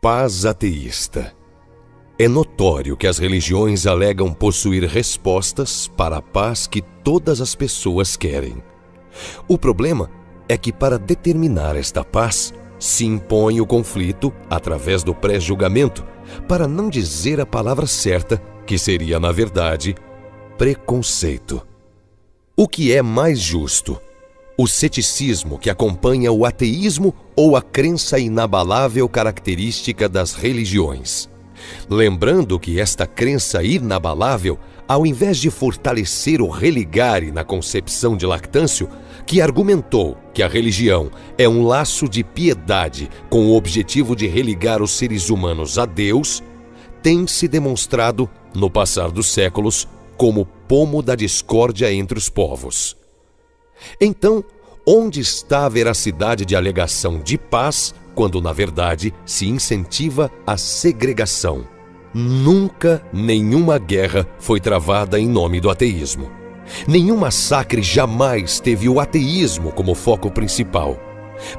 paz ateísta. É notório que as religiões alegam possuir respostas para a paz que todas as pessoas querem. O problema é que, para determinar esta paz, se impõe o conflito através do pré-julgamento, para não dizer a palavra certa, que seria, na verdade, preconceito. O que é mais justo? O ceticismo que acompanha o ateísmo ou a crença inabalável característica das religiões? Lembrando que esta crença inabalável, ao invés de fortalecer o religare na concepção de Lactâncio, que argumentou que a religião é um laço de piedade com o objetivo de religar os seres humanos a Deus, tem se demonstrado, no passar dos séculos, como pomo da discórdia entre os povos. Então, onde está a veracidade de alegação de paz, quando na verdade se incentiva a segregação? Nunca nenhuma guerra foi travada em nome do ateísmo. Nenhum massacre jamais teve o ateísmo como foco principal.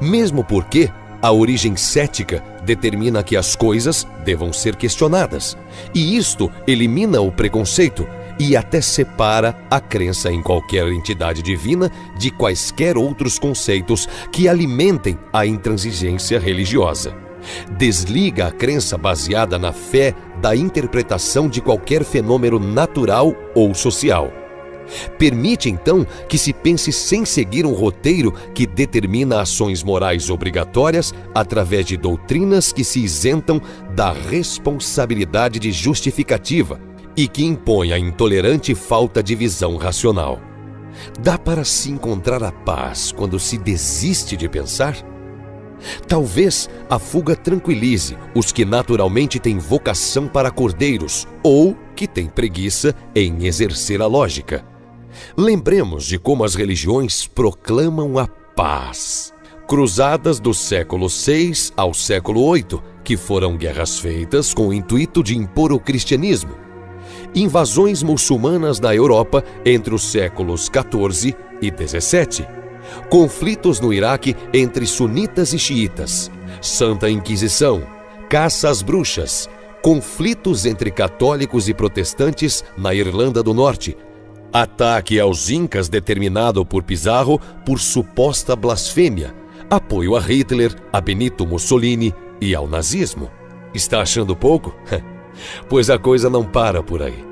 Mesmo porque a origem cética determina que as coisas devam ser questionadas, e isto elimina o preconceito e até separa a crença em qualquer entidade divina de quaisquer outros conceitos que alimentem a intransigência religiosa. Desliga a crença baseada na fé da interpretação de qualquer fenômeno natural ou social. Permite, então, que se pense sem seguir um roteiro que determina ações morais obrigatórias através de doutrinas que se isentam da responsabilidade de justificativa e que impõe a intolerante falta de visão racional. Dá para se encontrar a paz quando se desiste de pensar? Talvez a fuga tranquilize os que naturalmente têm vocação para cordeiros ou que têm preguiça em exercer a lógica. Lembremos de como as religiões proclamam a paz. Cruzadas do século VI ao século VIII, que foram guerras feitas com o intuito de impor o cristianismo. Invasões muçulmanas na Europa entre os séculos XIV e XVII. Conflitos no Iraque entre sunitas e xiitas. Santa Inquisição. Caça às bruxas. Conflitos entre católicos e protestantes na Irlanda do Norte. Ataque aos incas determinado por Pizarro por suposta blasfêmia. Apoio a Hitler, a Benito Mussolini e ao nazismo. Está achando pouco? Pois a coisa não para por aí.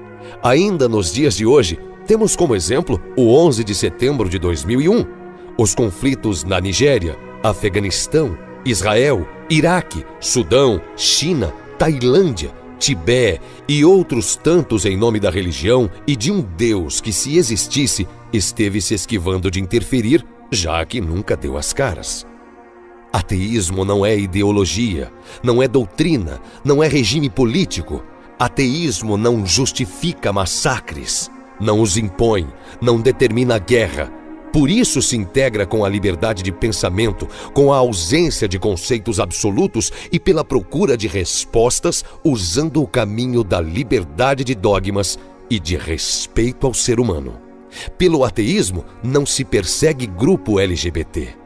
Ainda nos dias de hoje, temos como exemplo o 11 de setembro de 2001, os conflitos na Nigéria, Afeganistão, Israel, Iraque, Sudão, China, Tailândia, Tibete e outros tantos em nome da religião e de um Deus que, se existisse, esteve se esquivando de interferir, já que nunca deu as caras. Ateísmo não é ideologia, não é doutrina, não é regime político. Ateísmo não justifica massacres, não os impõe, não determina guerra. Por isso se integra com a liberdade de pensamento, com a ausência de conceitos absolutos e pela procura de respostas usando o caminho da liberdade de dogmas e de respeito ao ser humano. Pelo ateísmo não se persegue grupo LGBT.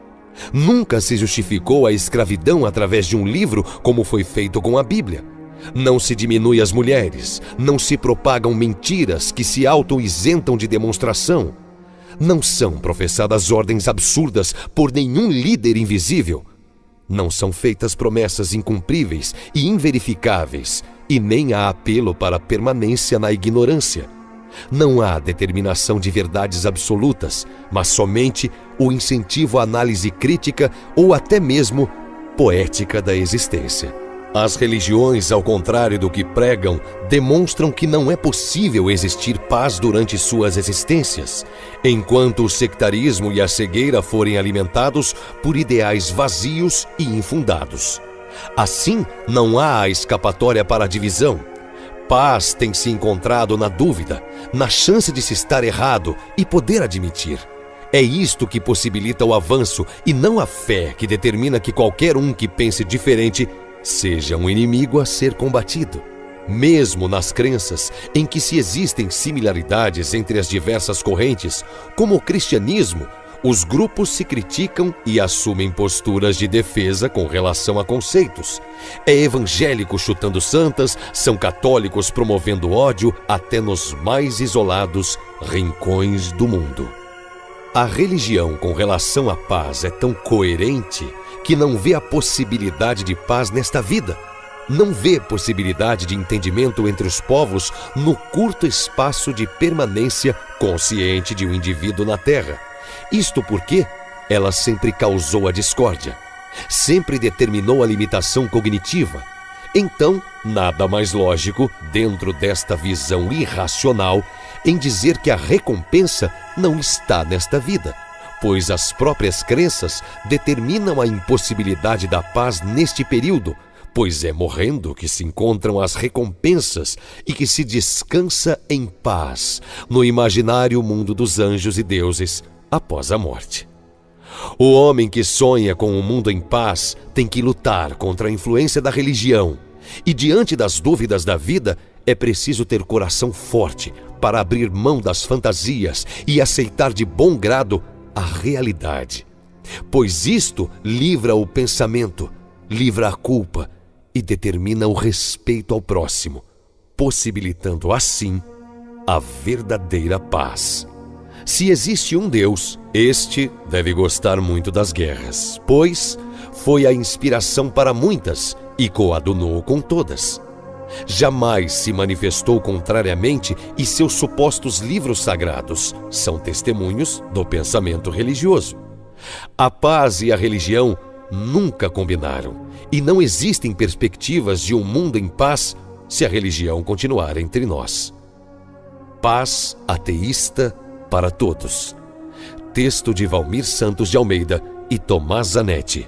Nunca se justificou a escravidão através de um livro como foi feito com a Bíblia. Não se diminui as mulheres, não se propagam mentiras que se auto-isentam de demonstração. Não são professadas ordens absurdas por nenhum líder invisível. Não são feitas promessas incumpríveis e inverificáveis, e nem há apelo para a permanência na ignorância. Não há determinação de verdades absolutas, mas somente o incentivo à análise crítica ou até mesmo poética da existência. As religiões, ao contrário do que pregam, demonstram que não é possível existir paz durante suas existências, enquanto o sectarismo e a cegueira forem alimentados por ideais vazios e infundados. Assim, não há a escapatória para a divisão. Paz tem se encontrado na dúvida, na chance de se estar errado e poder admitir. É isto que possibilita o avanço e não a fé que determina que qualquer um que pense diferente seja um inimigo a ser combatido. Mesmo nas crenças em que se existem similaridades entre as diversas correntes, como o cristianismo, Os grupos se criticam e assumem posturas de defesa com relação a conceitos. É evangélico chutando santas, são católicos promovendo ódio até nos mais isolados rincões do mundo. A religião com relação à paz é tão coerente que não vê a possibilidade de paz nesta vida. Não vê possibilidade de entendimento entre os povos no curto espaço de permanência consciente de um indivíduo na Terra. Isto porque ela sempre causou a discórdia, sempre determinou a limitação cognitiva. Então, nada mais lógico, dentro desta visão irracional, em dizer que a recompensa não está nesta vida, pois as próprias crenças determinam a impossibilidade da paz neste período, pois é morrendo que se encontram as recompensas e que se descansa em paz no imaginário mundo dos anjos e deuses após a morte. O homem que sonha com um mundo em paz tem que lutar contra a influência da religião, e diante das dúvidas da vida é preciso ter coração forte para abrir mão das fantasias e aceitar de bom grado a realidade, pois isto livra o pensamento, livra a culpa e determina o respeito ao próximo, possibilitando assim a verdadeira paz. Se existe um Deus, este deve gostar muito das guerras, pois foi a inspiração para muitas e coadunou com todas. Jamais se manifestou contrariamente e seus supostos livros sagrados são testemunhos do pensamento religioso. A paz e a religião nunca combinaram e não existem perspectivas de um mundo em paz se a religião continuar entre nós. Paz ateísta para todos. Texto de Valmir Santos de Almeida e Tomás Zanetti.